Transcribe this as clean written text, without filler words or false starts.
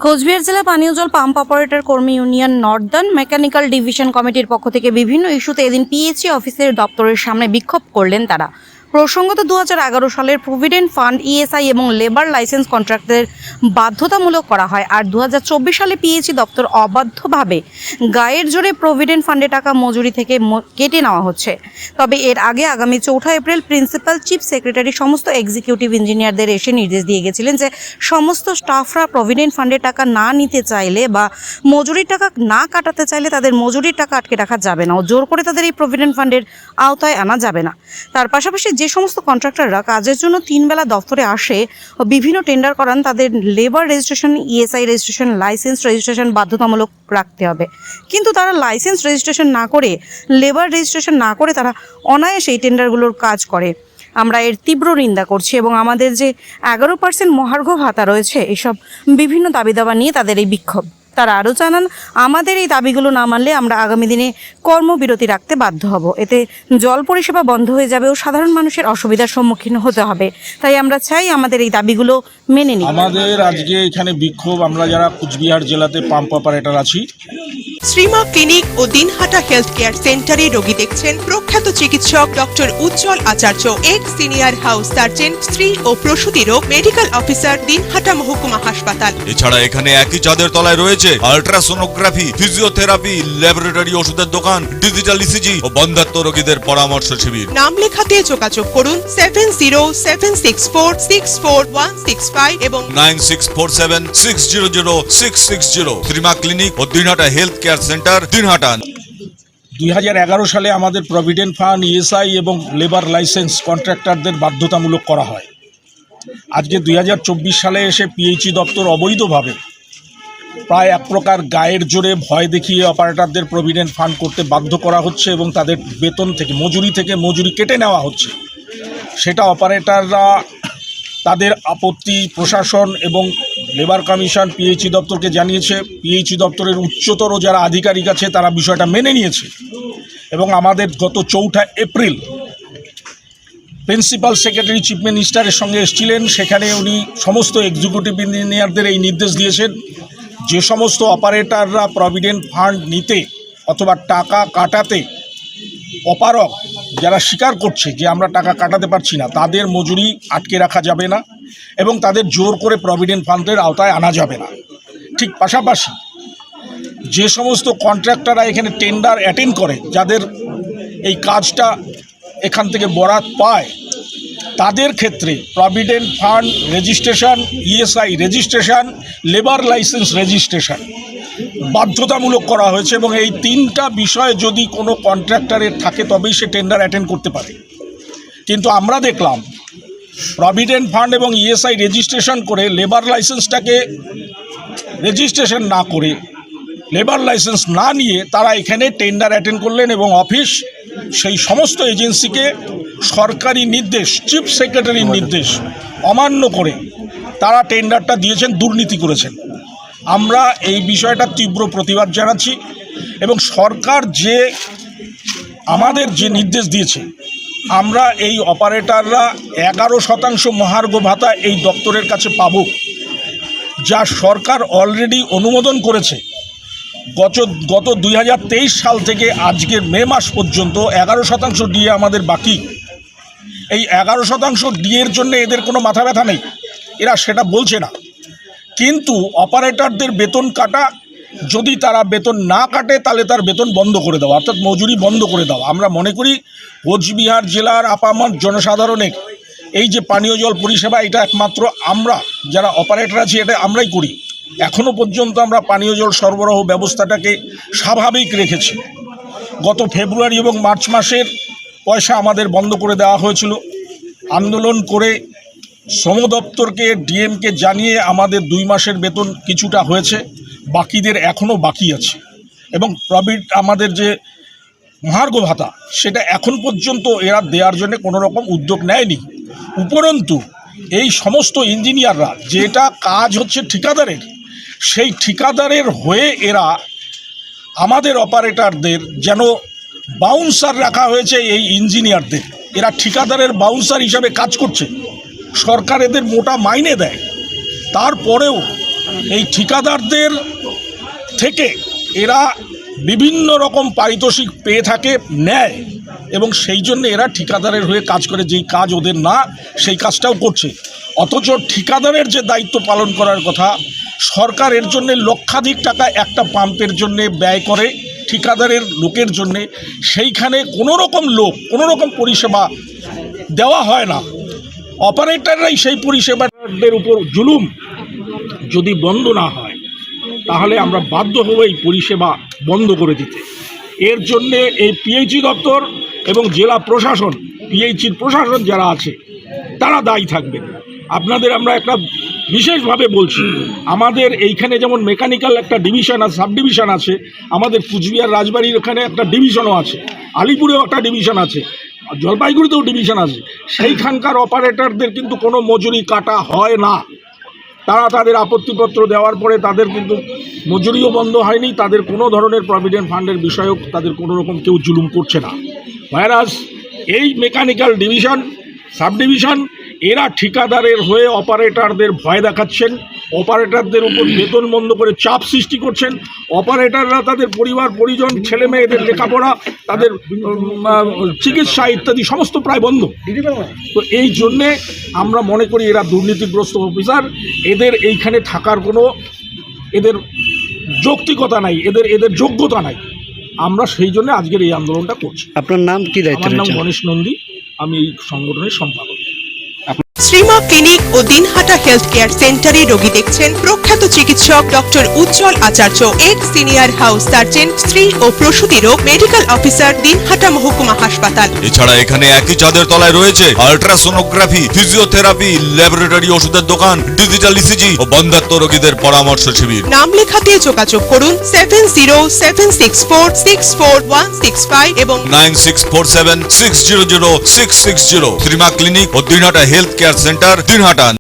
কোচবিহার জেলা পানীয় জল পাম্প অপারেটর কর্মী ইউনিয়ন নর্দার্ন মেকানিক্যাল ডিভিশন কমিটির পক্ষ থেকে বিভিন্ন ইস্যুতে এদিন পিএইচই অফিসের দপ্তরের সামনে বিক্ষোভ করলেন তারা। প্রসঙ্গত 2011 সালের প্রভিডেন্ট ফান্ড, ইএসআই এবং লেবার লাইসেন্স কন্ট্রাক্টদের বাধ্যতামূলক করা হয়, আর 2024 সালে পিএইচই দপ্তর অবাধ্যভাবে গায়ের জোরে প্রভিডেন্ট ফান্ডে টাকা মজুরি থেকে কেটে নেওয়া হচ্ছে। তবে এর আগে আগামী 4 এপ্রিল প্রিন্সিপাল, চিফ সেক্রেটারি, সমস্ত এক্সিকিউটিভ ইঞ্জিনিয়ারদের এসে নির্দেশ দিয়ে গেছিলেন যে সমস্ত স্টাফরা প্রভিডেন্ট ফান্ডে টাকা না নিতে চাইলে বা মজুরির টাকা না কাটাতে চাইলে তাদের মজুরির টাকা আটকে রাখা যাবে না ও জোর করে তাদের এই প্রভিডেন্ট ফান্ডের আওতায় আনা যাবে না। তার পাশাপাশি যে সমস্ত কন্ট্রাক্টররা কাজের জন্য 3 বেলা দফতরে আসে ও বিভিন্ন টেন্ডার করান, তাদের labour registration, ESI registration, licence registration বাধ্যতামূলক রাখতে হবে। কিন্তু তারা লাইসেন্স রেজিস্ট্রেশন না করে, লেবার রেজিস্ট্রেশন না করে তারা অনায়াসে এই টেন্ডারগুলোর কাজ করে। আমরা এর তীব্র নিন্দা করছি এবং আমাদের যে 11% মহার্ঘ ভাতা রয়েছে, এসব বিভিন্ন দাবি দাবা নিয়ে তাদের এই বিক্ষোভ। তারা আরও জানান, আমাদের এই দাবিগুলো না মানলে আমরা আগামী দিনে কর্মবিরতি রাখতে বাধ্য হব। এতে জল পরিষেবা বন্ধ হয়ে যাবে ও সাধারণ মানুষের অসুবিধার সম্মুখীন হতে হবে। তাই আমরা চাই আমাদের এই দাবিগুলো মেনে নিন। আমাদের আজকে এখানে বিক্ষোভ, আমরা যারা কুচবিহার জেলাতে পাম্প অপারেটর আছি। শ্রীমা ক্লিনিক ও দিনহাটা হেলথ কেয়ার সেন্টারে রোগী দেখছেন প্রখ্যাত চিকিৎসক ডক্টর উজ্জ্বল আচার্য, এক্স সিনিয়র হাউস সার্জন, স্ত্রী ও প্রসূতি রোগ মেডিকেল অফিসার, দিনহাটা মহকুমা হাসপাতাল। এছাড়া এখানে একই চাঁদের তলায় রয়েছে আল্ট্রাসোনোগ্রাফি, ফিজিওথেরাপি, ল্যাবরেটরি, ওষুধের দোকান, ডিজিটাল ইসিজি ও বন্ধ্যাত্ব রোগীদের পরামর্শ শিবির। নাম লেখাতে যোগাযোগ করুন 7076464165 এবং 9647600660। শ্রীমা ক্লিনিক ও Dinhata health care centre, Dinhata. 2011 সালে আমাদের প্রভিডেন্ট ফান্ড, ইএসআই এবং লেবার লাইসেন্স কন্ট্রাক্টরদের বাধ্যতামূলক করা হয়। আজকে 2024 সালে এসে পিএইচই দপ্তর অবৈধভাবে প্রায় এক প্রকার গায়ের জোরে ভয় দেখিয়ে অপারেটরদের প্রভিডেন্ট ফান্ড করতে বাধ্য করা হচ্ছে এবং তাদের বেতন থেকে, মজুরি কেটে নেওয়া হচ্ছে। সেটা অপারেটররা তাদের আপত্তি প্রশাসন এবং লেবার কমিশন পিএইচই দপ্তরকে জানিয়েছে। পিএইচই দপ্তরের উচ্চতর যারা আধিকারিক আছে তারা বিষয়টা মেনে নিয়েছে এবং আমাদের গত 4 এপ্রিল প্রিন্সিপাল সেক্রেটারি চিফ মিনিস্টারের সঙ্গে এসেছিলেন। সেখানে উনি সমস্ত এক্সিকিউটিভ ইঞ্জিনিয়ারদের এই নির্দেশ দিয়েছেন যে সমস্ত অপারেটররা প্রভিডেন্ট ফান্ড নিতে অথবা টাকা কাটাতে অপারগ, যারা স্বীকার করছে যে আমরা টাকা কাটাতে পারছি না, তাদের মজুরি আটকে রাখা যাবে না এবং তাদের জোর করে প্রভিডেন্ট ফান্ডের আওতায় আনা যাবে না। ঠিক পাশাপাশি যে সমস্ত কন্ট্রাক্টররা এখানে টেন্ডার অ্যাটেন্ড করে, যাদের এই কাজটা এখান থেকে বরাত পায়, তাদের ক্ষেত্রে provident fund registration, ESI registration, labour licence registration বাধ্যতামূলক করা হয়েছে এবং এই 3টা বিষয় যদি কোনো কন্ট্রাক্টরের থাকে তবেই সে টেন্ডার অ্যাটেন্ড করতে পারে। কিন্তু আমরা দেখলাম প্রভিডেন্ট ফান্ড এবং ইএসআই রেজিস্ট্রেশন করে লেবার লাইসেন্সটাকে রেজিস্ট্রেশন না করে, লেবার লাইসেন্স না নিয়ে তারা এখানে টেন্ডার অ্যাটেন্ড করলেন এবং অফিস সেই সমস্ত এজেন্সিকে সরকারি নির্দেশ, চিফ সেক্রেটারির নির্দেশ অমান্য করে তারা টেন্ডারটা দিয়েছেন, দুর্নীতি করেছেন। আমরা এই বিষয়টা তীব্র প্রতিবাদ জানাচ্ছি এবং সরকার যে আমাদের যে নির্দেশ দিয়েছে, আমরা এই অপারেটররা 11% মহার্ঘ ভাতা এই দপ্তরের কাছে পাব, যা সরকার অলরেডি অনুমোদন করেছে। গত 2023 সাল থেকে আজকের মে মাস পর্যন্ত 11% ডিএ আমাদের বাকি। এই 11% ডিএর জন্য এদের কোনো মাথা ব্যথা নেই, এরা সেটা বলছে না। কিন্তু অপারেটরদের বেতন কাটা, যদি তারা বেতন না কাটে তাহলে তার বেতন বন্ধ করে দেওয়া, অর্থাৎ মজুরি বন্ধ করে দেওয়া। আমরা মনে করি কোচবিহার জেলার আপামর জনসাধারণের এই যে পানীয় জল পরিষেবা, এটা একমাত্র আমরা যারা অপারেটর আছি এটা আমরাই করি। এখনও পর্যন্ত আমরা পানীয় জল সরবরাহ ব্যবস্থাটাকে স্বাভাবিক রেখেছি। গত ফেব্রুয়ারি এবং মার্চ মাসের পয়সা আমাদের বন্ধ করে দেওয়া হয়েছিল। আন্দোলন করে শ্রম দপ্তরকে, ডিএমকে জানিয়ে আমাদের 2 মাসের বেতন কিছুটা হয়েছে, বাকিদের এখনও বাকি আছে এবং আমাদের যে মহার্ঘ ভাতা সেটা এখন পর্যন্ত এরা দেওয়ার জন্য কোনো রকম উদ্যোগ নেয়নি। উপরন্তু এই সমস্ত ইঞ্জিনিয়াররা, যেটা কাজ হচ্ছে ঠিকাদারের, সেই ঠিকাদারের হয়ে এরা আমাদের অপারেটরদের যেন বাউন্সার রাখা হয়েছে। এই ইঞ্জিনিয়ারদের এরা ঠিকাদারের বাউন্সার হিসাবে কাজ করছে। সরকার এদের মোটা মাইনে দেয়, তারপরেও এই ঠিকাদারদের থেকে এরা বিভিন্ন রকম পারিতোষিক পেয়ে থাকে, নেয়, এবং সেই জন্য এরা ঠিকাদারের হয়ে কাজ করে, যেই কাজ ওদের না সেই কাজটাও করছে। অথচ ঠিকাদারের যে দায়িত্ব পালন করার কথা, সরকার এর জন্যে লক্ষাধিক টাকা একটা পাম্পের জন্যে ব্যয় করে ঠিকাদারের লোকের জন্যে, সেইখানে কোনো রকম পরিষেবা দেওয়া হয় না। অপারেটররাই সেই পরিষেবাদের উপর জুলুম যদি বন্ধ না হয় তাহলে আমরা বাধ্য হব এই পরিষেবা বন্ধ করে দিতে। এর জন্যে এই পিএইচই দপ্তর এবং জেলা প্রশাসন, পিএইচির প্রশাসন যারা আছে তারা দায়ী থাকবেন। আপনাদের আমরা একটা বিশেষভাবে বলছি, আমাদের এইখানে যেমন মেকানিক্যাল একটা ডিভিশন আছে, সাব ডিভিশন আছে, আমাদের কুচবিহার রাজবাড়ির ওখানে একটা ডিভিশনও আছে, আলিপুরেও একটা ডিভিশন আছে, জলপাইগুড়িতেও ডিভিশন আছে। সেইখানকার অপারেটরদের কিন্তু কোনো মজুরি কাটা হয় না। তারা তাদের আপত্তিপত্র দেওয়ার পরে তাদের কিন্তু মজুরিও বন্ধ হয়নি, তাদের কোনো ধরনের প্রভিডেন্ট ফান্ডের বিষয়ক তাদের কোনো রকম কেউ জুলুম করছে না। ভাইরাস এই মেকানিক্যাল ডিভিশন, সাব ডিভিশন, এরা ঠিকাদারের হয়ে অপারেটরদের ভয় দেখাচ্ছেন, অপারেটরদের উপর বেতন বন্ধ করে চাপ সৃষ্টি করছেন। অপারেটররা তাদের পরিবার পরিজন, ছেলে মেয়েদের লেখাপড়া, তাদের চিকিৎসা ইত্যাদি সমস্ত প্রায় বন্ধ। তো এই জন্যে আমরা মনে করি এরা দুর্নীতিগ্রস্ত অফিসার, এদের এইখানে থাকার কোনো এদের যৌক্তিকতা নাই, এদের যোগ্যতা নাই। আমরা সেই জন্য আজকের এই আন্দোলনটা করছি। আপনার নাম কি দায়িত্ব আমার নাম রয়েছে? গণেশ নন্দী, আমি এই সংগঠনের সম্পাদক। শ্রীমা ক্লিনিক ও দিনহাটা হেলথ কেয়ার সেন্টারে রোগী দেখছেন প্রখ্যাত চিকিৎসক ডক্টর উজ্জ্বল আচার্য, এক্স সিনিয়র হাউস সার্জন, স্ত্রী ও প্রসূতি রোগ মেডিকেল অফিসার, দিনহাটা মহকুমা হাসপাতাল। এছাড়া এখানে একই চাঁদের তলায় রয়েছে আল্ট্রাসোনোগ্রাফি, ফিজিওথেরাপি, ল্যাবরেটরি ওষুধের দোকান, ডিজিটাল ইসিজি ও বন্ধ্যাত্ব রোগীদের পরামর্শ শিবির। নাম লেখাতে যোগাযোগ করুন 7076464165 এবং 9647600660। শ্রীমা ক্লিনিক ও Dinhata health care centre, Dinhata.